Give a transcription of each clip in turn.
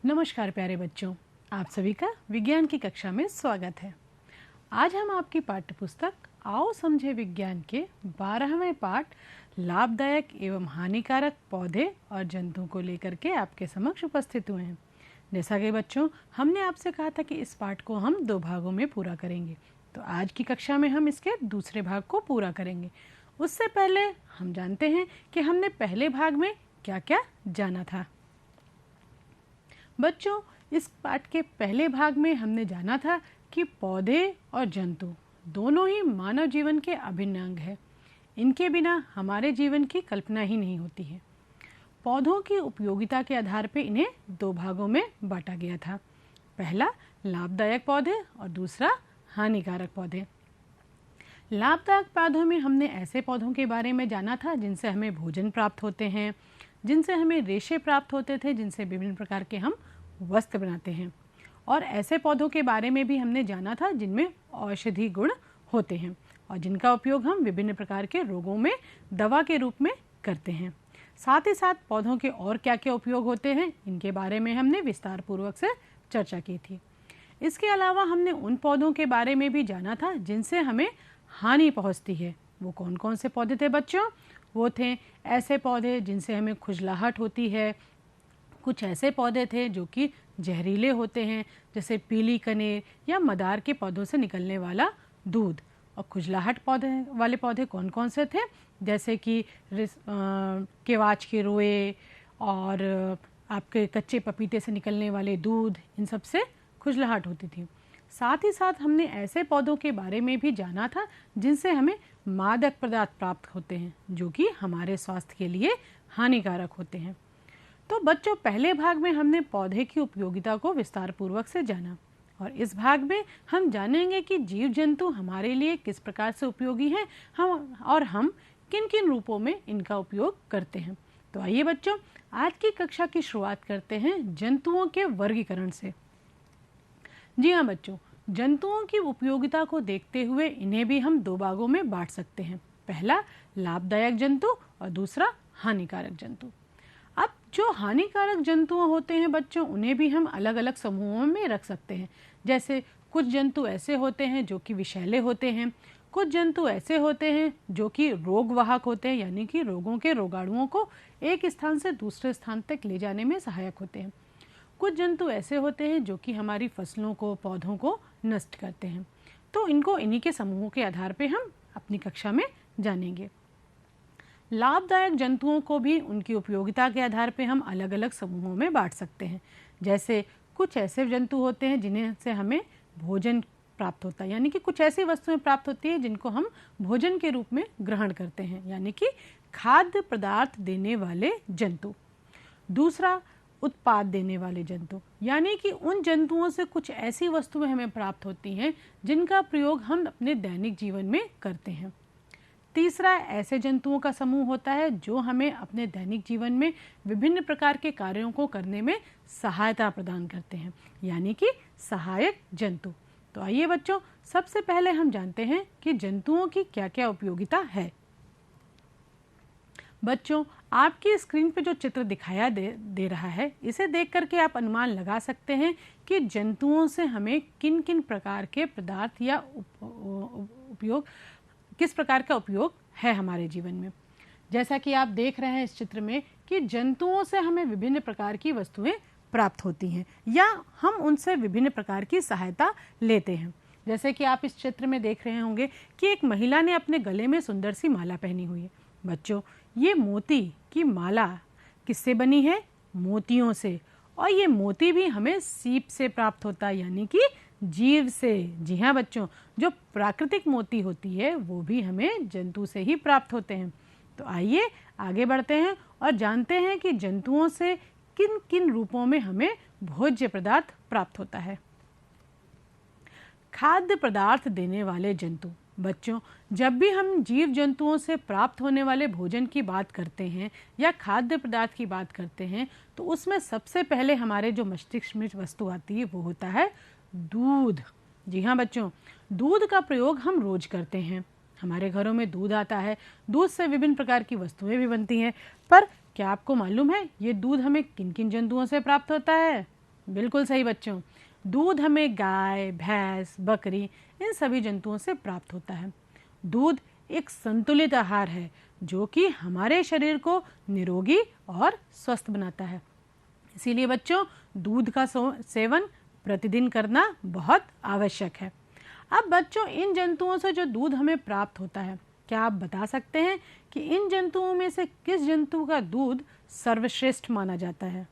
नमस्कार प्यारे बच्चों, आप सभी का विज्ञान की कक्षा में स्वागत है। आज हम आपकी पाठ्य पुस्तक आओ समझे विज्ञान के 12वें पाठ लाभदायक एवं हानिकारक पौधे और जंतुओं को लेकर के आपके समक्ष उपस्थित हुए हैं। जैसा कि बच्चों हमने आपसे कहा था कि इस पाठ को हम 2 भागों में पूरा करेंगे, तो आज की कक्षा में हम इसके दूसरे भाग को पूरा करेंगे। उससे पहले हम जानते हैं कि हमने पहले भाग में क्या क्या जाना था। बच्चों, इस पाठ के पहले भाग में हमने जाना था कि पौधे और जंतु दोनों ही मानव जीवन के अभिन्न अंग हैं। इनके बिना हमारे जीवन की कल्पना ही नहीं होती है। पौधों की उपयोगिता के आधार पर इन्हें 2 भागों में बांटा गया था। पहला लाभदायक पौधे और दूसरा हानिकारक पौधे। लाभदायक पौधों में हमने ऐसे पौधों के बारे में जाना था जिनसे हमें भोजन प्राप्त होते हैं, जिनसे हमें रेशे प्राप्त होते थे, जिनसे विभिन्न प्रकार के हम वस्त्र बनाते हैं। और ऐसे पौधों के बारे में भी हमने जाना था जिनमें औषधि गुण होते हैं और जिनका उपयोग हम विभिन्न प्रकार के रोगों में दवा के रूप में करते हैं। साथ ही साथ पौधों के और क्या क्या उपयोग होते हैं, इनके बारे में हमने विस्तार पूर्वक से चर्चा की थी। इसके अलावा हमने उन पौधों के बारे में भी जाना था जिनसे हमें हानि पहुंचती है। वो कौन कौन से पौधे थे बच्चों? वो थे ऐसे पौधे जिनसे हमें खुजलाहट होती है, कुछ ऐसे पौधे थे जो कि जहरीले होते हैं, जैसे पीली कनेर या मदार के पौधों से निकलने वाला दूध। और खुजलाहट पौधे वाले पौधे कौन कौन से थे? जैसे कि केवाच के रोए और आपके कच्चे पपीते से निकलने वाले दूध, इन सब से खुजलाहट होती थी। साथ ही साथ हमने ऐसे पौधों के बारे में भी जाना था जिनसे हमें मादक पदार्थ प्राप्त होते हैं जो कि हमारे स्वास्थ्य के लिए हानिकारक होते हैं। तो बच्चों, पहले भाग में हमने पौधे की उपयोगिता को विस्तार पूर्वक से जाना और इस भाग में हम जानेंगे कि जीव जंतु हमारे लिए किस प्रकार से उपयोगी हैं हम किन किन रूपों में इनका उपयोग करते हैं। तो आइए बच्चों, आज की कक्षा की शुरुआत करते हैं जंतुओं के वर्गीकरण से। जी हाँ बच्चों, जंतुओं की उपयोगिता को देखते हुए इन्हें भी हम 2 भागों में बांट सकते हैं। पहला लाभदायक जंतु और दूसरा हानिकारक जंतु। अब जो हानिकारक जंतु होते हैं बच्चों, उन्हें भी हम अलग अलग समूहों में रख सकते हैं। जैसे कुछ जंतु ऐसे होते हैं जो कि विषैले होते हैं, कुछ जंतु ऐसे होते हैं जो कि रोगवाहक होते हैं, यानी कि रोगों के रोगाणुओं को एक स्थान से दूसरे स्थान तक ले जाने में सहायक होते हैं। कुछ जंतु ऐसे होते हैं जो कि हमारी फसलों को, पौधों को नष्ट करते हैं। तो इनको इन्हीं के समूहों के आधार पे हम अपनी कक्षा में जानेंगे। लाभदायक जंतुओं को भी उनकी उपयोगिता के आधार पे हम अलग अलग समूहों में बांट सकते हैं। जैसे कुछ ऐसे जंतु होते हैं जिन्हें से हमें भोजन प्राप्त होता है, यानी कि कुछ ऐसी वस्तुएं प्राप्त होती है जिनको हम भोजन के रूप में ग्रहण करते हैं, यानी कि खाद्य पदार्थ देने वाले जंतु। दूसरा उत्पाद देने वाले जंतु, यानी कि उन जंतुओं से कुछ ऐसी वस्तुएं हमें प्राप्त होती हैं जिनका प्रयोग हम अपने दैनिक जीवन में करते हैं। तीसरा ऐसे जंतुओं का समूह होता है जो हमें अपने दैनिक जीवन में विभिन्न प्रकार के कार्यों को करने में सहायता प्रदान करते हैं, यानी कि सहायक जंतु। तो आइए बच्चों, सबसे पहले हम जानते हैं कि जंतुओं की क्या क्या उपयोगिता है। बच्चों, आपकी स्क्रीन पे जो चित्र दिखाया दे रहा है, इसे देख करके आप अनुमान लगा सकते हैं कि जंतुओं से हमें किन किन प्रकार के पदार्थ या उपयोग, किस प्रकार का उपयोग है हमारे जीवन में। जैसा कि आप देख रहे हैं इस चित्र में कि जंतुओं से हमें विभिन्न प्रकार की वस्तुएं प्राप्त होती हैं या हम उनसे विभिन्न प्रकार की सहायता लेते हैं। जैसे कि आप इस चित्र में देख रहे होंगे कि एक महिला ने अपने गले में सुंदर सी माला पहनी हुई है। बच्चों, ये मोती की माला किससे बनी है? मोतियों से। और ये मोती भी हमें सीप से प्राप्त होता है, यानी कि जीव से। जी हाँ बच्चों, जो प्राकृतिक मोती होती है वो भी हमें जंतु से ही प्राप्त होते हैं। तो आइए आगे बढ़ते हैं और जानते हैं कि जंतुओं से किन किन रूपों में हमें भोज्य पदार्थ प्राप्त होता है। खाद्य पदार्थ देने वाले जंतु। बच्चों, जब भी हम जीव जंतुओं से प्राप्त होने वाले भोजन की बात करते हैं या खाद्य पदार्थ की बात करते हैं, तो उसमें सबसे पहले हमारे जो मस्तिष्क में वस्तु आती है वो होता है दूध। जी हाँ बच्चों, दूध का प्रयोग हम रोज करते हैं। हमारे घरों में दूध आता है, दूध से विभिन्न प्रकार की वस्तुएं भी बनती हैं। पर क्या आपको मालूम है ये दूध हमें किन किन जंतुओं से प्राप्त होता है? बिल्कुल सही बच्चों। दूध हमें गाय, भैंस, बकरी इन सभी जंतुओं से प्राप्त होता है। दूध एक संतुलित आहार है जो कि हमारे शरीर को निरोगी और स्वस्थ बनाता है। इसीलिए बच्चों दूध का सेवन प्रतिदिन करना बहुत आवश्यक है। अब बच्चों इन जंतुओं से जो दूध हमें प्राप्त होता है, क्या आप बता सकते हैं कि इन जंतुओं में से किस जंतु का दूध सर्वश्रेष्ठ माना जाता है?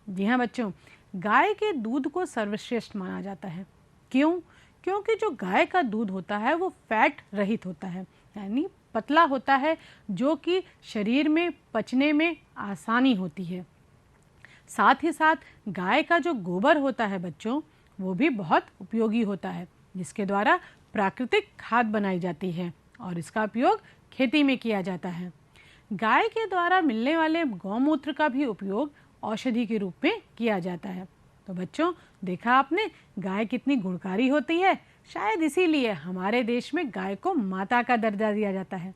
जी हाँ बच्चों, गाय के दूध को सर्वश्रेष्ठ माना जाता है। क्यों? क्योंकि जो गाय का दूध होता है वो फैट रहित होता है, यानी पतला होता है, जो कि शरीर में पचने में आसानी होती है। साथ ही साथ गाय का जो गोबर होता है बच्चों, वो भी बहुत उपयोगी होता है, जिसके द्वारा प्राकृतिक खाद बनाई जाती है और इसका उपयोग खेती में किया जाता है। गाय के द्वारा मिलने वाले गौमूत्र का भी उपयोग औषधि के रूप में किया जाता है। तो बच्चों देखा आपने गाय कितनी गुणकारी होती है। शायद इसीलिए हमारे देश में गाय को माता का दर्जा दिया जाता है।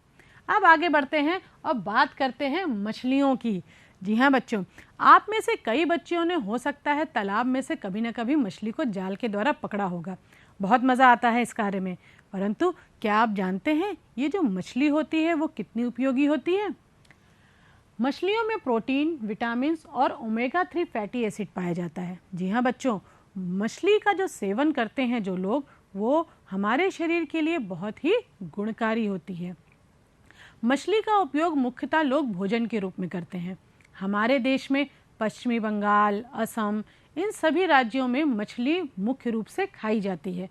अब आगे बढ़ते हैं और बात करते हैं मछलियों की। जी हाँ बच्चों, आप में से कई बच्चों ने हो सकता है तालाब में से कभी न कभी मछली को जाल के द्वारा पकड़ा होगा। बहुत मज़ा आता है इस कार्य में। परंतु क्या आप जानते हैं ये जो मछली होती है वो कितनी उपयोगी होती है? मछलियों में प्रोटीन, विटामिन और ओमेगा 3 फैटी एसिड पाया जाता है। जी हाँ बच्चों, मछली का जो सेवन करते हैं जो लोग, वो हमारे शरीर के लिए बहुत ही गुणकारी होती है। मछली का उपयोग मुख्यतः लोग भोजन के रूप में करते हैं। हमारे देश में पश्चिमी बंगाल, असम इन सभी राज्यों में मछली मुख्य रूप से खाई जाती है।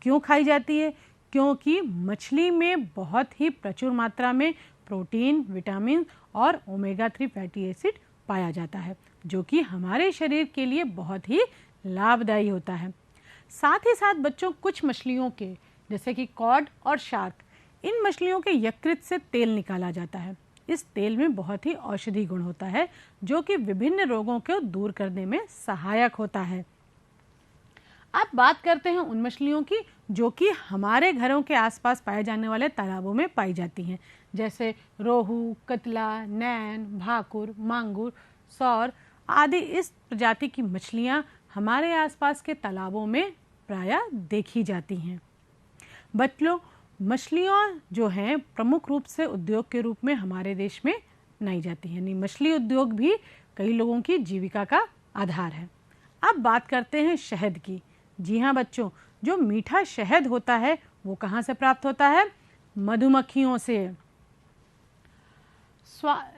क्यों खाई जाती है? क्योंकि मछली में बहुत ही प्रचुर मात्रा में प्रोटीन, विटामिन और ओमेगा 3 फैटी एसिड पाया जाता है, जो कि हमारे शरीर के लिए बहुत ही लाभदायी होता है। साथ ही साथ बच्चों कुछ मछलियों के, जैसे कि कॉड और शार्क, इन मछलियों के यकृत से तेल निकाला जाता है। इस तेल में बहुत ही औषधि गुण होता है, जो कि विभिन्न रोगों को दूर करने में सहायक होता है। अब बात करते हैं उन मछलियों की जो कि हमारे घरों के आसपास पाए जाने वाले तालाबों में पाई जाती हैं, जैसे रोहू, कतला, नैन, भाकुर, मांगुर, सौर आदि। इस प्रजाति की मछलियां हमारे आसपास के तालाबों में प्रायः देखी जाती हैं। बच्चों मछलियां जो हैं प्रमुख रूप से उद्योग के रूप में हमारे देश में बनाई जाती हैं, यानी मछली उद्योग भी कई लोगों की जीविका का आधार है। अब बात करते हैं शहद की। जी हाँ बच्चों, जो मीठा शहद होता है वो कहाँ से प्राप्त होता है? मधुमक्खियों से।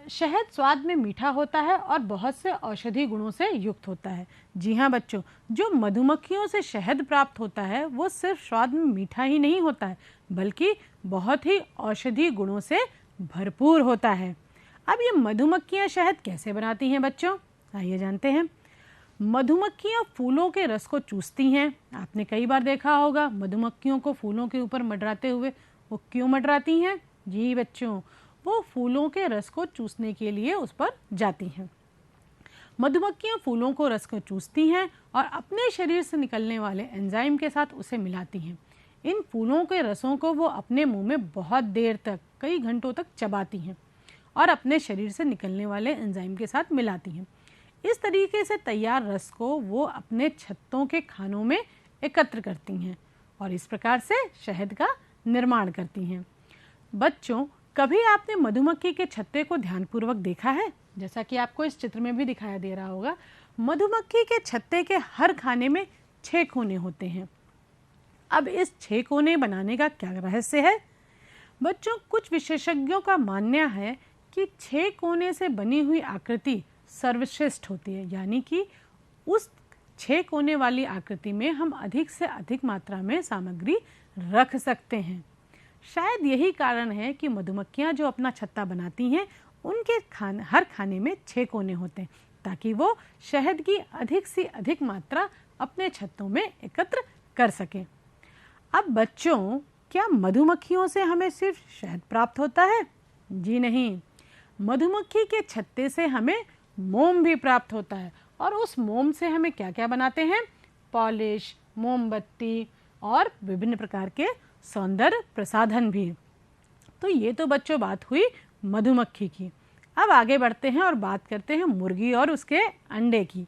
शहद स्वाद में मीठा होता है और बहुत से औषधि गुणों से युक्त होता है। जी हाँ बच्चों, जो मधुमक्खियों से शहद प्राप्त होता है वो सिर्फ स्वाद में मीठा ही नहीं होता है, बल्कि बहुत ही औषधि गुणों से भरपूर होता है। अब ये मधुमक्खियाँ शहद कैसे बनाती हैं बच्चों? आइए जानते हैं। मधुमक्खियाँ फूलों के रस को चूसती हैं। आपने कई बार देखा होगा मधुमक्खियों को फूलों के ऊपर मंडराते हुए। वो क्यों मंडराती हैं? जी बच्चों, वो फूलों के रस को चूसने के लिए उस पर जाती हैं। मधुमक्खियाँ फूलों को रस को चूसती हैं और अपने शरीर से निकलने वाले एंजाइम के साथ उसे मिलाती हैं। इन फूलों के रसों को वो अपने मुंह में बहुत देर तक, कई घंटों तक चबाती हैं और अपने शरीर से निकलने वाले एंजाइम के साथ मिलाती हैं। इस तरीके से तैयार रस को वो अपने छत्तों के खानों में एकत्र करती हैं और इस प्रकार से शहद का निर्माण करती हैं। बच्चों कभी आपने मधुमक्खी के छत्ते को ध्यानपूर्वक देखा है? जैसा कि आपको इस चित्र में भी दिखाया दे रहा होगा, मधुमक्खी के छत्ते के हर खाने में 6 कोने होते हैं। अब इस 6 कोने बनाने का क्या रहस्य है? बच्चों कुछ विशेषज्ञों का मानना है कि 6 कोने से बनी हुई आकृति सर्वश्रेष्ठ होती है, यानी कि उस 6 कोने वाली आकृति में हम अधिक से अधिक मात्रा में सामग्री रख सकते हैं। शायद यही कारण है कि मधुमक्खियां जो अपना छत्ता बनाती हैं उनके हर खाने में 6 कोने होते हैं, ताकि वो शहद की अधिक से अधिक मात्रा अपने छत्तों में एकत्र कर सकें। अब बच्चों क्या मधुमक्खियों से हमें सिर्फ शहद प्राप्त होता है? जी नहीं, मधुमक्खी के छत्ते से हमें मोम भी प्राप्त होता है और उस मोम से हमें क्या क्या बनाते हैं? पॉलिश, मोमबत्ती और विभिन्न प्रकार के सौंदर्य प्रसाधन भी। तो ये तो बच्चों बात हुई मधुमक्खी की। अब आगे बढ़ते हैं और बात करते हैं मुर्गी और उसके अंडे की।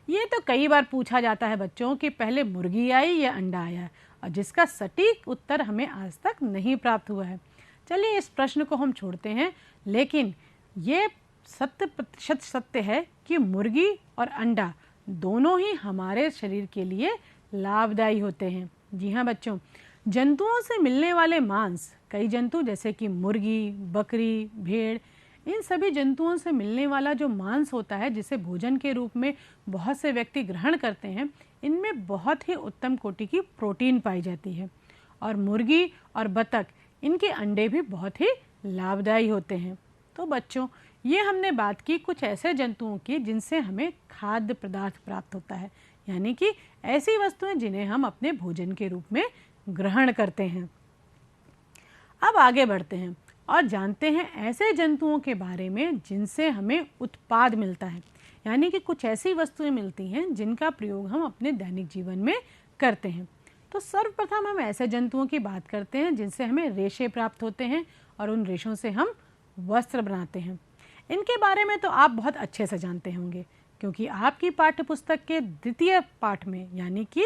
ये तो कई बार पूछा जाता है बच्चों कि पहले मुर्गी आई या अंडा आया, और जिसका सटीक उत्तर हमें आज तक नहीं प्राप्त हुआ है। चलिए इस प्रश्न को हम छोड़ते हैं, लेकिन ये 100% सत्य है कि मुर्गी और अंडा दोनों ही हमारे शरीर के लिए लाभदायी होते हैं। जी हाँ बच्चों, जंतुओं से मिलने वाले मांस, कई जंतु जैसे कि मुर्गी, बकरी, भेड़, इन सभी जंतुओं से मिलने वाला जो मांस होता है, जिसे भोजन के रूप में बहुत से व्यक्ति ग्रहण करते हैं, इनमें बहुत ही उत्तम कोटि की प्रोटीन पाई जाती है। और मुर्गी और बतख, इनके अंडे भी बहुत ही लाभदायी होते हैं। तो बच्चों, ये हमने बात की कुछ ऐसे जंतुओं की जिनसे हमें खाद्य पदार्थ प्राप्त होता है, यानी कि ऐसी वस्तुएं जिन्हें हम अपने भोजन के रूप में ग्रहण करते हैं। अब आगे बढ़ते हैं और जानते हैं ऐसे जंतुओं के बारे में जिनसे हमें उत्पाद मिलता है, यानी कि कुछ ऐसी वस्तुएं मिलती हैं जिनका प्रयोग हम अपने दैनिक जीवन में करते हैं। तो सर्वप्रथम हम ऐसे जंतुओं की बात करते हैं जिनसे हमें रेशे प्राप्त होते हैं और उन रेशों से हम वस्त्र बनाते हैं। इनके बारे में तो आप बहुत अच्छे से जानते होंगे, क्योंकि आपकी पाठ्य पुस्तक के द्वितीय पाठ में, यानी कि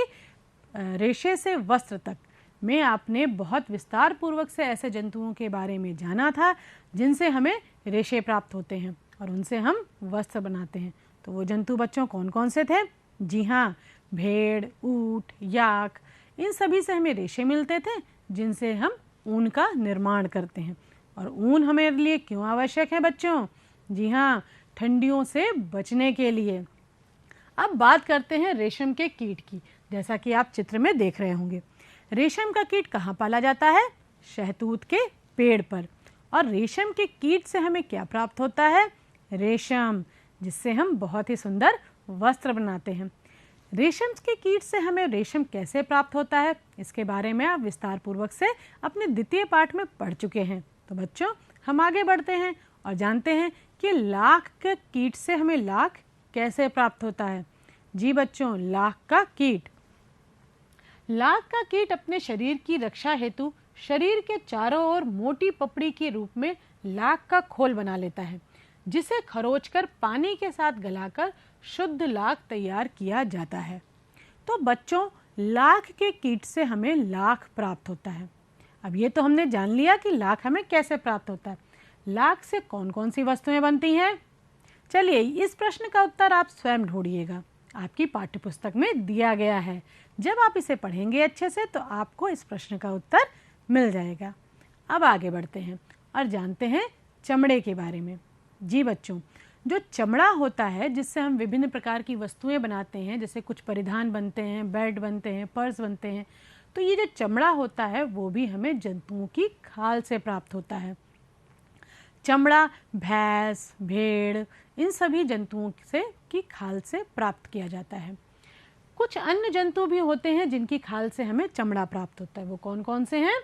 रेशे से वस्त्र तक में, आपने बहुत विस्तार पूर्वक से ऐसे जंतुओं के बारे में जाना था जिनसे हमें रेशे प्राप्त होते हैं और उनसे हम वस्त्र बनाते हैं। तो वो जंतु बच्चों कौन कौन से थे? जी हाँ, भेड़, ऊंट, याक, इन सभी से हमें रेशे मिलते थे जिनसे हम ऊन का निर्माण करते हैं। और ऊन हमारे लिए क्यों आवश्यक है बच्चों? जी हाँ, ठंडियों से बचने के लिए। अब बात करते हैं रेशम के कीट की। जैसा कि आप चित्र में देख रहे होंगे, रेशम का कीट कहाँ पाला जाता है? शहतूत के पेड़ पर। और रेशम के कीट से हमें क्या प्राप्त होता है? रेशम, जिससे हम बहुत ही सुंदर वस्त्र बनाते हैं। रेशम के कीट से हमें रेशम कैसे प्राप्त होता है, इसके बारे में आप विस्तार पूर्वक से अपने द्वितीय पाठ में पढ़ चुके हैं। तो बच्चों, हम आगे बढ़ते हैं और जानते हैं कि लाख के कीट से हमें लाख कैसे प्राप्त होता है। जी बच्चों, लाख का कीट अपने शरीर की रक्षा हेतु शरीर के चारों ओर मोटी पपड़ी के रूप में लाख का खोल बना लेता है, जिसे खरोचकर पानी के साथ गलाकर शुद्ध लाख तैयार किया जाता है। तो बच्चों, लाख के कीट से हमें लाख प्राप्त होता है। अब ये तो हमने जान लिया कि लाख हमें कैसे प्राप्त होता है। लाख से कौन कौन सी वस्तुएं बनती हैं? चलिए, इस प्रश्न का उत्तर आप स्वयं ढूंढिएगा, आपकी पाठ्यपुस्तक में दिया गया है। जब आप इसे पढ़ेंगे अच्छे से तो आपको इस प्रश्न का उत्तर मिल जाएगा। अब आगे बढ़ते हैं और जानते हैं चमड़े के बारे में। जी बच्चों, जो चमड़ा होता है जिससे हम विभिन्न प्रकार की वस्तुएं बनाते हैं, जैसे कुछ परिधान बनते हैं, बेल्ट बनते हैं, पर्स बनते हैं, तो ये जो चमड़ा होता है वो भी हमें जंतुओं की खाल से प्राप्त होता है। चमड़ा भैंस, भेड़, इन सभी जंतुओं से की खाल से प्राप्त किया जाता है। कुछ अन्य जंतु भी होते हैं जिनकी खाल से हमें चमड़ा प्राप्त होता है। वो कौन कौन से हैं?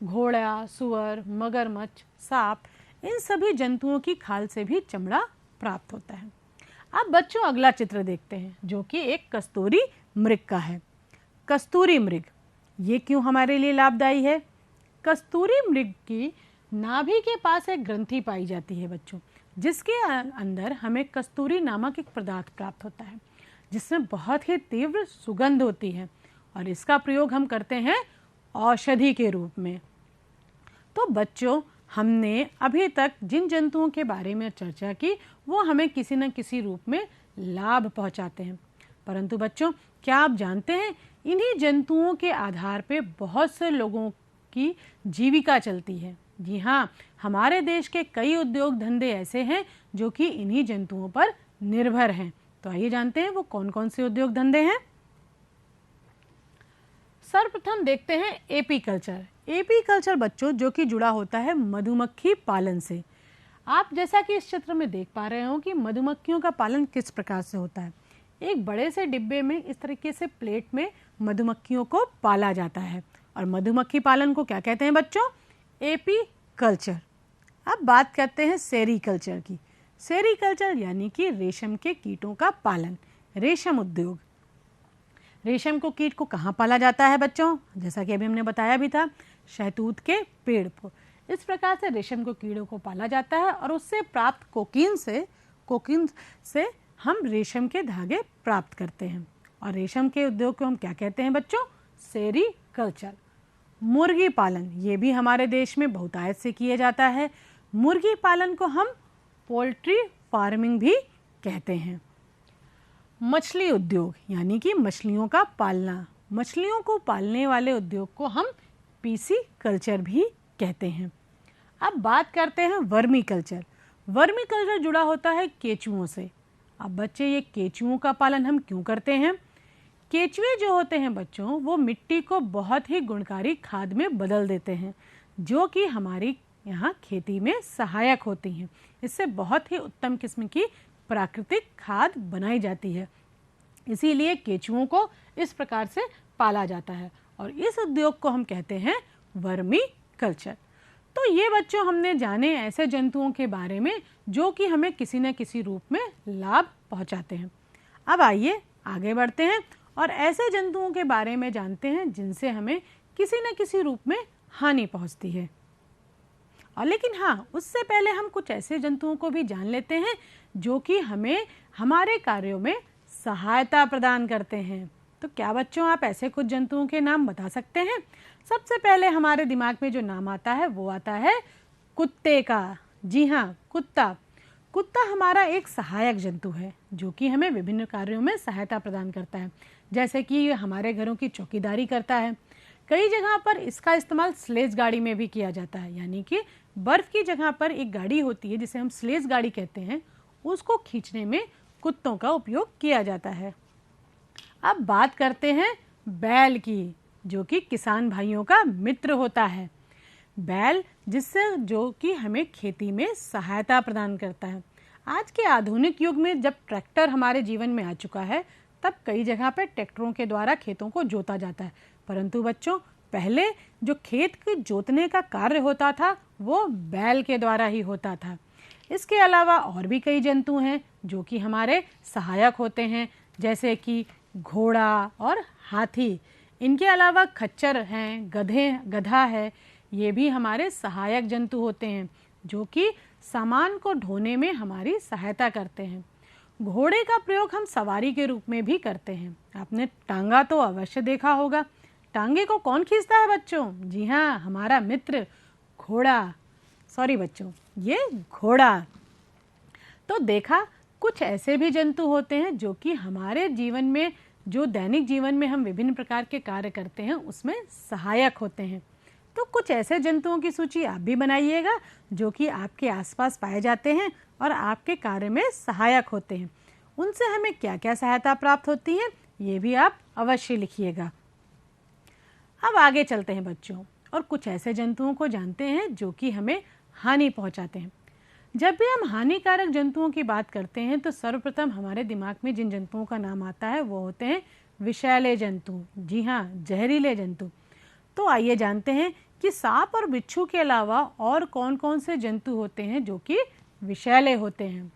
घोड़ा, सुअर, मगरमच्छ, सांप, इन सभी जंतुओं की खाल से भी चमड़ा प्राप्त होता है। अब बच्चों, अगला चित्र देखते हैं जो कि एक कस्तूरी मृग का है। कस्तूरी मृग ये क्यों हमारे लिए लाभदायी है? कस्तूरी मृग की नाभि के पास एक ग्रंथि पाई जाती है बच्चों, जिसके अंदर हमें कस्तूरी नामक एक पदार्थ प्राप्त होता है, जिसमें बहुत ही तीव्र सुगंध होती है और इसका प्रयोग हम करते हैं औषधि के रूप में। तो बच्चों, हमने अभी तक जिन जंतुओं के बारे में चर्चा की वो हमें किसी न किसी रूप में लाभ पहुंचाते हैं, परंतु बच्चों, क्या आप जानते हैं इन्हीं जंतुओं के आधार पे बहुत से लोगों की जीविका चलती है। जी हाँ, हमारे देश के कई उद्योग धंधे ऐसे हैं जो कि इन्हीं जंतुओं पर निर्भर हैं। तो आइए जानते हैं वो कौन कौन से उद्योग धंधे हैं। सर्वप्रथम देखते हैं एपीकल्चर। एपीकल्चर बच्चों जो कि जुड़ा होता है मधुमक्खी पालन से। आप जैसा कि इस चित्र में देख पा रहे हो कि मधुमक्खियों का पालन किस प्रकार से होता है। एक बड़े से डिब्बे में इस तरीके से प्लेट में मधुमक्खियों को पाला जाता है और मधुमक्खी पालन को क्या कहते हैं बच्चों? एपीकल्चर। अब बात करते हैं सेरीकल्चर की। सेरीकल्चर यानी कि रेशम के कीटों का पालन, रेशम उद्योग। रेशम को कीट को कहाँ पाला जाता है बच्चों? जैसा कि अभी हमने बताया भी था, शहतूत के पेड़ पर। इस प्रकार से रेशम को कीड़ों को पाला जाता है और उससे प्राप्त कोकीन से हम रेशम के धागे प्राप्त करते हैं। और रेशम के उद्योग को हम क्या कहते हैं बच्चों? सेरीकल्चर। मुर्गी पालन, ये भी हमारे देश में बहुतायत से किया जाता है। मुर्गी पालन को हम पोल्ट्री फार्मिंग भी कहते हैं। मछली उद्योग यानी कि मछलियों का पालना, मछलियों को पालने वाले उद्योग को हम पीसी कल्चर भी कहते हैं। अब बात करते हैं वर्मी कल्चर। वर्मी कल्चर जुड़ा होता है केचुओं से। अब बच्चे, ये केचुओं का पालन हम क्यों करते हैं? केचुए जो होते हैं बच्चों, वो मिट्टी को बहुत ही गुणकारी खाद में बदल देते हैं, जो कि हमारी यहाँ खेती में सहायक होती हैं। इससे बहुत ही उत्तम किस्म की प्राकृतिक खाद बनाई जाती है। इसीलिए केचुओं को इस प्रकार से पाला जाता है और इस उद्योग को हम कहते हैं वर्मी कल्चर। तो ये बच्चों हमने जाने ऐसे जंतुओं के बारे में जो कि हमें किसी न किसी रूप में लाभ पहुंचाते हैं। अब आइए आगे बढ़ते हैं और ऐसे जंतुओं के बारे में जानते हैं जिनसे हमें किसी न किसी रूप में हानि पहुंचती है। और लेकिन हाँ, उससे पहले हम कुछ ऐसे जंतुओं को भी जान लेते हैं जो कि हमें हमारे कार्यों में सहायता प्रदान करते हैं। तो क्या बच्चों आप ऐसे कुछ जंतुओं के नाम बता सकते हैं? सबसे पहले हमारे दिमाग में जो नाम आता है वो आता है कुत्ते का। जी हाँ, कुत्ता। कुत्ता हमारा एक सहायक जंतु है जो कि हमें विभिन्न कार्यों में सहायता प्रदान करता है, जैसे कि हमारे घरों की चौकीदारी करता है। कई जगह पर इसका इस्तेमाल स्लेज गाड़ी में भी किया जाता है, यानी कि बर्फ की जगह पर एक गाड़ी होती है जिसे हम स्लेज गाड़ी कहते हैं, उसको खींचने में कुत्तों का उपयोग किया जाता है। अब बात करते हैं बैल की, जो कि किसान भाइयों का मित्र होता है। बैल जो कि हमें खेती में सहायता प्रदान करता है। आज के आधुनिक युग में जब ट्रैक्टर हमारे जीवन में आ चुका है, तब कई जगह पर ट्रैक्टरों के द्वारा खेतों को जोता जाता है, परंतु बच्चों पहले जो खेत के जोतने का कार्य होता था वो बैल के द्वारा ही होता था। इसके अलावा और भी कई जंतु हैं जो कि हमारे सहायक होते हैं, जैसे कि घोड़ा और हाथी। इनके अलावा खच्चर हैं, गधा है, ये भी हमारे सहायक जंतु होते हैं जो कि सामान को ढोने में हमारी सहायता करते हैं। घोड़े का प्रयोग हम सवारी के रूप में भी करते हैं। आपने टांगा तो अवश्य देखा होगा। टांगे को कौन खींचता है बच्चों? जी हाँ, हमारा मित्र घोड़ा। सॉरी बच्चों, ये घोड़ा। तो देखा, कुछ ऐसे भी जंतु होते हैं जो कि हमारे जीवन में, जो दैनिक जीवन में हम विभिन्न प्रकार के कार्य करते हैं, उसमें सहायक होते हैं। तो कुछ ऐसे जंतुओं की सूची आप भी बनाइएगा जो कि आपके आसपास पाए जाते हैं और आपके कार्य में सहायक होते हैं। उनसे हमें क्या क्या सहायता प्राप्त होती है, ये भी आप अवश्य लिखिएगा। अब आगे चलते हैं बच्चों और कुछ ऐसे जंतुओं को जानते हैं जो कि हमें हानि पहुंचाते हैं। जब भी हम हानिकारक जंतुओं की बात करते हैं तो सर्वप्रथम हमारे दिमाग में जिन जंतुओं का नाम आता है वो होते हैं विषैले जंतु। जी हाँ, जहरीले जंतु। तो आइए जानते हैं कि सांप और बिच्छू के अलावा और कौन कौन से जंतु होते हैं जो कि विषैले होते हैं।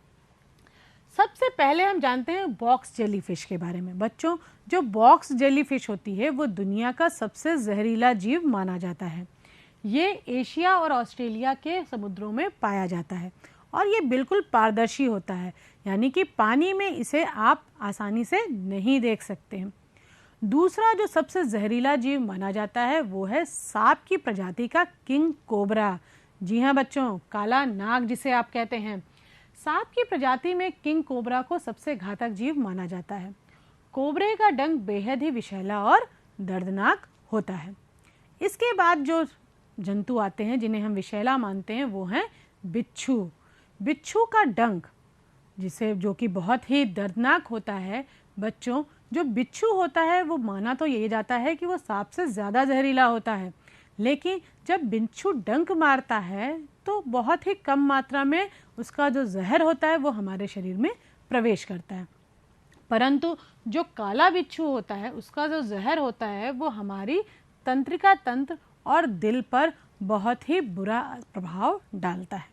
सबसे पहले हम जानते हैं बॉक्स जेलीफिश के बारे में। बच्चों, जो बॉक्स जेलीफिश होती है वो दुनिया का सबसे जहरीला जीव माना जाता है। ये एशिया और ऑस्ट्रेलिया के समुद्रों में पाया जाता है और ये बिल्कुल पारदर्शी होता है, यानी कि पानी में इसे आप आसानी से नहीं देख सकते हैं। दूसरा जो सबसे जहरीला जीव माना जाता है वो है सांप की प्रजाति का किंग कोबरा। जी हाँ बच्चों, काला नाग जिसे आप कहते हैं। सांप की प्रजाति में किंग कोबरा को सबसे घातक जीव माना जाता है। कोबरे का डंक बेहद ही विषैला और दर्दनाक होता है। इसके बाद जो जंतु आते हैं जिन्हें हम विषैला मानते हैं वो हैं बिच्छू। बिच्छू का डंक जो कि बहुत ही दर्दनाक होता है। बच्चों, जो बिच्छू होता है वो माना तो यही जाता है कि वो सांप से ज़्यादा जहरीला होता है, लेकिन जब बिच्छू डंक मारता है तो बहुत ही कम मात्रा में उसका जो जहर होता है वो हमारे शरीर में प्रवेश करता है। परंतु जो काला बिच्छू होता है उसका जो जहर होता है वो हमारी तंत्रिका तंत्र और दिल पर बहुत ही बुरा प्रभाव डालता है।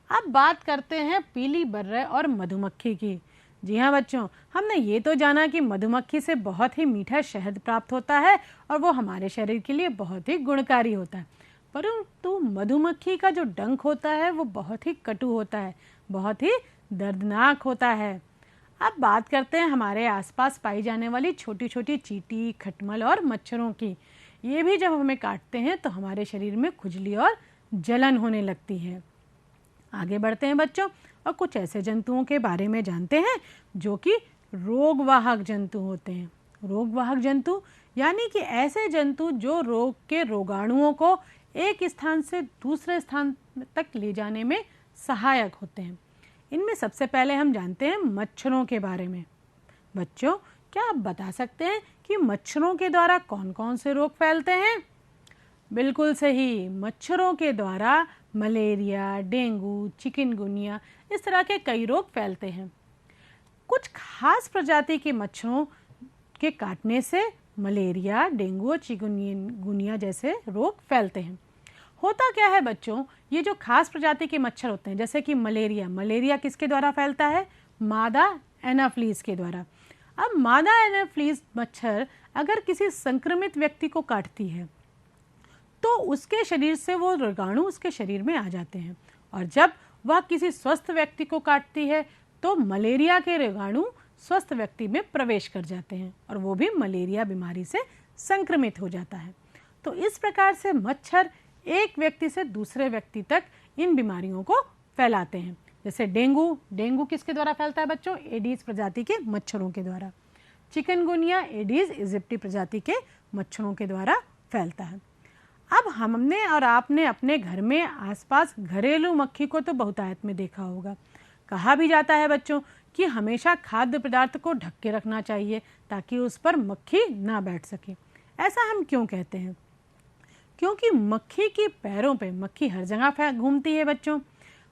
अब बात करते हैं पीली बर्रे और मधुमक्खी की। जी हाँ बच्चों, हमने ये तो जाना कि मधुमक्खी से बहुत ही मीठा शहद प्राप्त होता है और वो हमारे शरीर के लिए बहुत ही गुणकारी होता है, परंतु मधुमक्खी का जो डंक होता है वो बहुत ही कटु होता है, बहुत ही दर्दनाक होता है। अब बात करते हैं हमारे आसपास पाई जाने वाली छोटी छोटी चींटी, खटमल और मच्छरों की। ये भी जब हमें काटते हैं तो हमारे शरीर में खुजली और जलन होने लगती है। आगे बढ़ते हैं बच्चों और कुछ ऐसे जंतुओं के बारे में जानते हैं जो कि रोगवाहक जंतु होते हैं। रोगवाहक जंतु यानी कि ऐसे जंतु जो रोग के रोगाणुओं को एक स्थान से दूसरे स्थान तक ले जाने में सहायक होते हैं। इनमें सबसे पहले हम जानते हैं मच्छरों के बारे में। बच्चों, क्या आप बता सकते हैं कि मच्छरों के द्वारा कौन कौन से रोग फैलते हैं? बिल्कुल सही, मच्छरों के द्वारा मलेरिया, डेंगू, चिकनगुनिया इस तरह के कई रोग फैलते हैं। कुछ खास प्रजाति के मच्छरों के काटने से मलेरिया, डेंगू और चिकनगुनिया जैसे रोग फैलते हैं। होता क्या है बच्चों, ये जो खास प्रजाति के मच्छर होते हैं जैसे कि मलेरिया किसके द्वारा फैलता है? मादा एनाफ्लीज के द्वारा। अब मादा एनाफ्लीज मच्छर अगर किसी संक्रमित व्यक्ति को काटती है तो उसके शरीर से वो रोगाणु उसके शरीर में आ जाते हैं, और जब वह किसी स्वस्थ व्यक्ति को काटती है तो मलेरिया के रोगाणु स्वस्थ व्यक्ति में प्रवेश कर जाते हैं और वो भी मलेरिया बीमारी से संक्रमित हो जाता है। तो इस प्रकार से मच्छर एक व्यक्ति से दूसरे व्यक्ति तक इन बीमारियों को फैलाते हैं। जैसे डेंगू किसके द्वारा फैलता है बच्चों? एडीज प्रजाति के मच्छरों के द्वारा। चिकनगुनिया एडीज इजिप्टी प्रजाति के मच्छरों के द्वारा फैलता है। अब हमने और आपने अपने घर में आसपास घरेलू मक्खी को तो बहुतायत में देखा होगा। कहा भी जाता है बच्चों कि हमेशा खाद्य पदार्थ को ढक के रखना चाहिए ताकि उस पर मक्खी ना बैठ सके। ऐसा हम क्यों कहते हैं? क्योंकि मक्खी के पैरों पे, मक्खी हर जगह घूमती है बच्चों।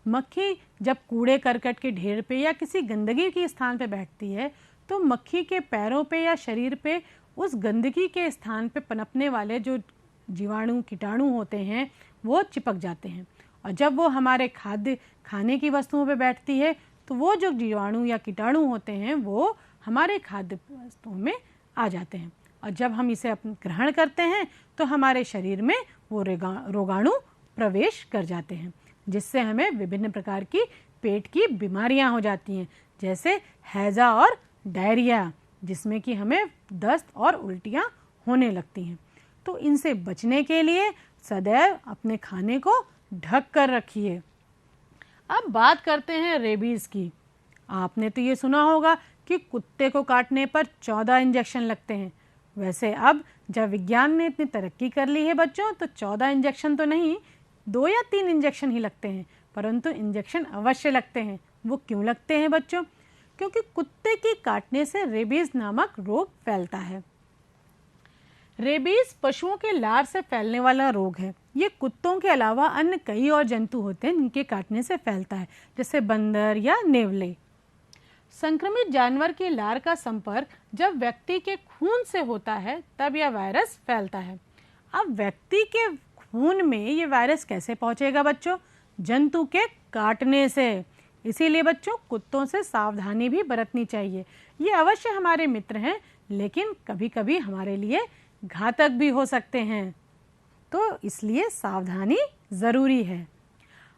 मक्खी जब कूड़े करकट के ढेर पे या किसी गंदगी के स्थान पे बैठती है तो मक्खी के पैरों पे या शरीर पे उस गंदगी के स्थान पे पनपने वाले जो जीवाणु कीटाणु होते हैं वो चिपक जाते हैं, और जब वो हमारे खाने की वस्तुओं पे बैठती है तो वो जो जीवाणु या कीटाणु होते हैं वो हमारे खाद्य वस्तुओं में आ जाते हैं, और जब हम इसे ग्रहण करते हैं तो हमारे शरीर में वो रोगाणु प्रवेश कर जाते हैं, जिससे हमें विभिन्न प्रकार की पेट की बीमारियां हो जाती हैं, जैसे हैजा और डायरिया, जिसमें कि हमें दस्त और उल्टियां होने लगती हैं। तो इनसे बचने के लिए सदैव अपने खाने को ढक कर रखिए। अब बात करते हैं रेबीज की। आपने तो ये सुना होगा कि कुत्ते को काटने पर 14 इंजेक्शन लगते हैं। वैसे अब जब विज्ञान ने इतनी तरक्की कर ली है बच्चों, तो 14 इंजेक्शन तो नहीं, 2 या 3 इंजेक्शन ही लगते हैं, परंतु इंजेक्शन अवश्य लगते हैं। वो क्यों लगते हैं बच्चों? क्योंकि कुत्ते के काटने से रेबीज नामक रोग फैलता है। रेबीज पशुओं के लार से फैलने वाला रोग है। ये कुत्तों के अलावा अन्य कई और जंतु होते हैं जिनके काटने से फैलता है, जैसे बंदर या नेवले। संक्रमित जानवर की लार का संपर्क जब व्यक्ति के खून से होता है तब यह वायरस फैलता है। अब व्यक्ति के खून में ये वायरस कैसे पहुंचेगा बच्चों? जंतु के काटने से। इसीलिए बच्चों कुत्तों से सावधानी भी बरतनी चाहिए। ये अवश्य हमारे मित्र हैं, लेकिन कभी कभी हमारे लिए घातक भी हो सकते हैं, तो इसलिए सावधानी जरूरी है।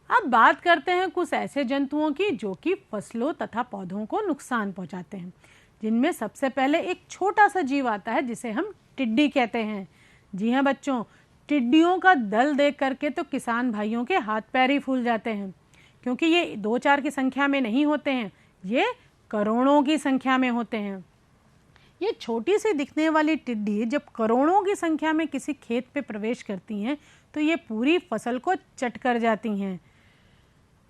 अब बात करते हैं कुछ ऐसे जंतुओं की जो कि फसलों तथा पौधों को नुकसान पहुंचाते हैं, जिनमें सबसे पहले एक छोटा सा जीव आता है जिसे हम टिड्डी कहते हैं। जी हाँ बच्चों, टिड्डियों का दल देख करके तो किसान भाइयों के हाथ पैर ही फूल जाते हैं, क्योंकि ये 2-4 की संख्या में नहीं होते हैं, ये करोड़ों की संख्या में होते हैं। ये छोटी सी दिखने वाली टिड्डी जब करोड़ों की संख्या में किसी खेत पे प्रवेश करती हैं तो ये पूरी फसल को चट कर जाती हैं।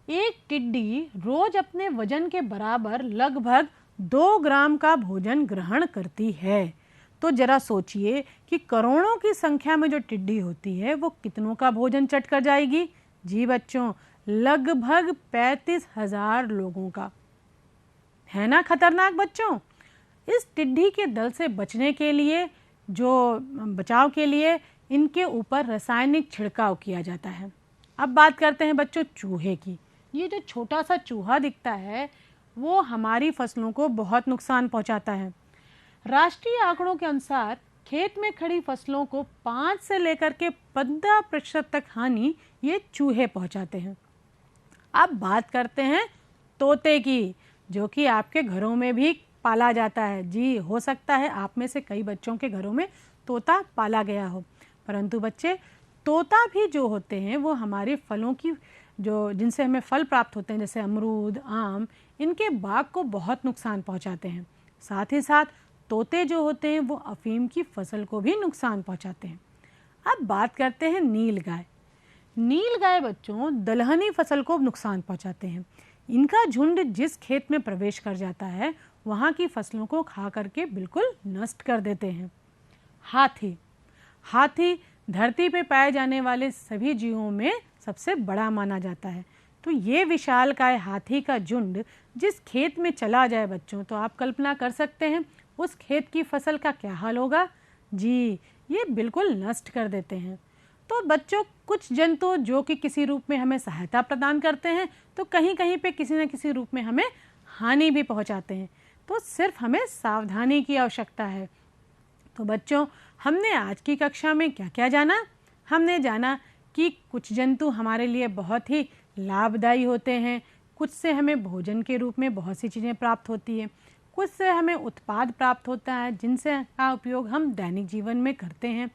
एक टिड्डी रोज अपने वजन के बराबर लगभग 2 ग्राम का भोजन ग्रहण करती है। तो जरा सोचिए कि करोड़ों की संख्या में जो टिड्डी होती है वो कितनों का भोजन चट कर जाएगी? जी बच्चों, लगभग 35,000 लोगों का। है ना खतरनाक बच्चों? इस टिड्डी के दल से बचने के लिए, बचाव के लिए इनके ऊपर रासायनिक छिड़काव किया जाता है। अब बात करते हैं बच्चों चूहे की। ये जो छोटा सा चूहा दिखता है वो हमारी फसलों को बहुत नुकसान पहुंचाता है। राष्ट्रीय आंकड़ों के अनुसार खेत में खड़ी फसलों को 5 से लेकर के 15% तक हानि ये चूहे पहुंचाते हैं। अब बात करते हैं तोते की। जो कि आपके घरों में भी पाला जाता है। जी, हो सकता है आप में से कई बच्चों के घरों में तोता पाला गया हो। परंतु बच्चे, तोता भी जो होते हैं वो हमारे फलों की जिनसे हमें फल प्राप्त होते हैं, जैसे अमरूद, आम, इनके बाग को बहुत नुकसान पहुंचाते हैं। साथ ही साथ तोते जो होते हैं वो अफीम की फसल को भी नुकसान पहुंचाते हैं। अब बात करते हैं नीलगाय। नीलगाय बच्चों दलहनी फसल को नुकसान पहुंचाते हैं। इनका झुंड जिस खेत में प्रवेश कर जाता है वहां की फसलों को खा करके बिल्कुल नष्ट कर देते हैं। हाथी धरती पे पाए जाने वाले सभी जीवों में सबसे बड़ा माना जाता है। तो ये विशालकाय हाथी का झुंड जिस खेत में चला जाए बच्चों, तो आप कल्पना कर सकते हैं उस खेत की फसल का क्या हाल होगा। जी, ये बिल्कुल नष्ट कर देते हैं। तो बच्चों, कुछ जंतु जो कि किसी रूप में हमें सहायता प्रदान करते हैं, तो कहीं कहीं पे किसी न किसी रूप में हमें हानि भी पहुंचाते हैं। तो सिर्फ हमें सावधानी की आवश्यकता है। तो बच्चों, हमने आज की कक्षा में क्या क्या जाना? हमने जाना कि कुछ जंतु हमारे लिए बहुत ही लाभदायी होते हैं, कुछ से हमें भोजन के रूप में बहुत सी चीज़ें प्राप्त होती हैं, कुछ से हमें उत्पाद प्राप्त होता है जिनसे का उपयोग हम दैनिक जीवन में करते हैं।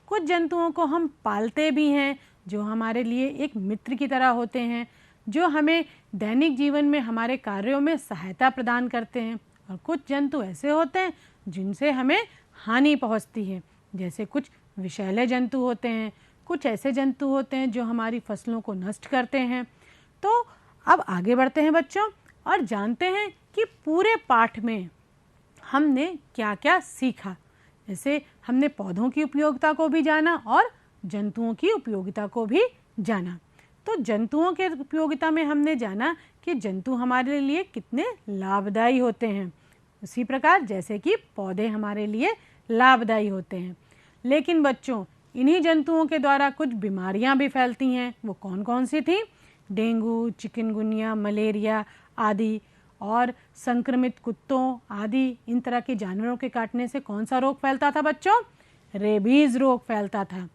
कुछ जंतुओं को हम पालते भी हैं जो हमारे लिए एक मित्र की तरह होते हैं, जो हमें दैनिक जीवन में हमारे कार्यों में सहायता प्रदान करते हैं। और कुछ जंतु ऐसे होते हैं जिनसे हमें हानि पहुंचती है, जैसे कुछ विषैले जंतु होते हैं, कुछ ऐसे जंतु होते हैं जो हमारी फसलों को नष्ट करते हैं। तो अब आगे बढ़ते हैं बच्चों और जानते हैं कि पूरे पाठ में हमने क्या क्या सीखा। जैसे हमने पौधों की उपयोगिता को भी जाना और जंतुओं की उपयोगिता को भी जाना। तो जंतुओं के उपयोगिता में हमने जाना कि जंतु हमारे लिए कितने लाभदायी होते हैं, उसी प्रकार जैसे कि पौधे हमारे लिए लाभदायी होते हैं। लेकिन बच्चों, इन्हीं जंतुओं के द्वारा कुछ बीमारियां भी फैलती हैं। वो कौन कौन सी थी? डेंगू, चिकनगुनिया, मलेरिया आदि। और संक्रमित कुत्तों आदि इन तरह के जानवरों के काटने से कौन सा रोग फैलता था बच्चों? रेबीज रोग फैलता था।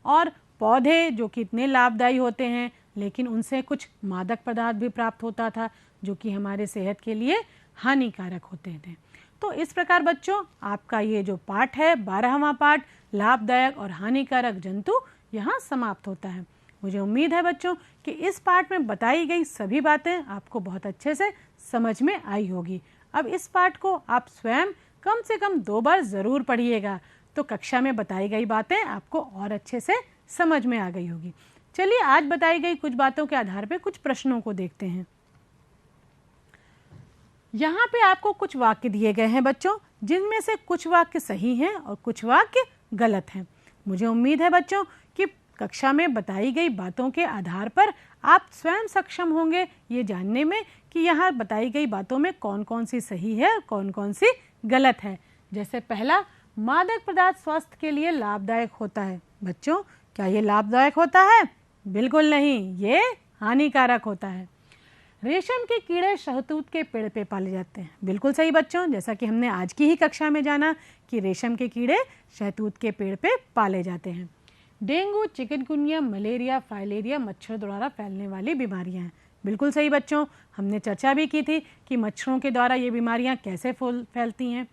और पौधे जो कि इतने लाभदायी होते हैं, लेकिन उनसे कुछ मादक पदार्थ भी प्राप्त होता था जो कि हमारे सेहत के लिए हानिकारक होते थे। तो इस प्रकार बच्चों, आपका ये जो पाठ है 12वां पाठ लाभदायक और हानिकारक जंतु यहाँ समाप्त होता है। मुझे उम्मीद है बच्चों कि इस पाठ में बताई गई सभी बातें आपको बहुत अच्छे से समझ में आई होगी। अब इस पाठ को आप स्वयं कम से कम 2 बार ज़रूर पढ़िएगा, तो कक्षा में बताई गई बातें आपको और अच्छे से समझ में आ गई होगी। चलिए आज बताई गई कुछ बातों के आधार पर कुछ प्रश्नों को देखते हैं। यहाँ पे आपको कुछ वाक्य दिए गए हैं बच्चों, जिनमें से कुछ वाक्य सही हैं और कुछ वाक्य गलत हैं। मुझे उम्मीद है बच्चों कि कक्षा में बताई गई बातों के आधार पर आप स्वयं सक्षम होंगे ये जानने में कि यहाँ बताई गई बातों में कौन कौन सी सही है और कौन कौन सी गलत है। जैसे पहला, मादक पदार्थ स्वास्थ्य के लिए लाभदायक होता है। बच्चों, क्या ये लाभदायक होता है? बिल्कुल नहीं, ये हानिकारक होता है। रेशम के कीड़े शहतूत के पेड़ पे पाले जाते हैं। बिल्कुल सही बच्चों, जैसा कि हमने आज की ही कक्षा में जाना कि रेशम के कीड़े शहतूत के पेड़ पे पाले जाते हैं। डेंगू, चिकनगुनिया, मलेरिया, फाइलेरिया मच्छर द्वारा फैलने वाली बीमारियां हैं। बिल्कुल सही बच्चों, हमने चर्चा भी की थी कि मच्छरों के द्वारा ये बीमारियां कैसे फैलती हैं।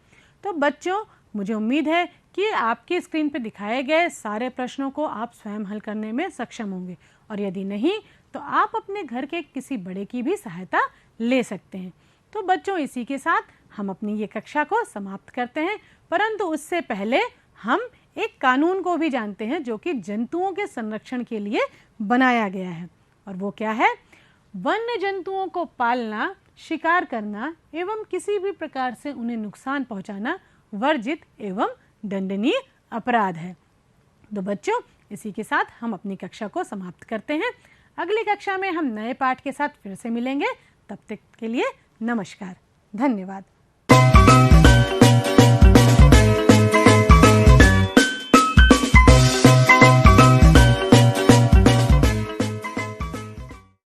तो बच्चों, मुझे उम्मीद है कि आपकी स्क्रीन पर दिखाए गए सारे प्रश्नों को आप स्वयं हल करने में सक्षम होंगे, और यदि नहीं तो आप अपने घर के किसी बड़े की भी सहायता ले सकते हैं। तो बच्चों, इसी के साथ हम अपनी ये कक्षा को समाप्त करते हैं, परंतु उससे पहले हम एक कानून को भी जानते हैं जो कि जंतुओं के संरक्षण के लिए बनाया गया है। और वो क्या है? वन्य जंतुओं को पालना, शिकार करना एवं किसी भी प्रकार से उन्हें नुकसान पहुंचाना वर्जित एवं दंडनीय अपराध है। तो बच्चों, इसी के साथ हम अपनी कक्षा को समाप्त करते हैं। अगली कक्षा में हम नए पाठ के साथ फिर से मिलेंगे। तब तक के लिए नमस्कार, धन्यवाद।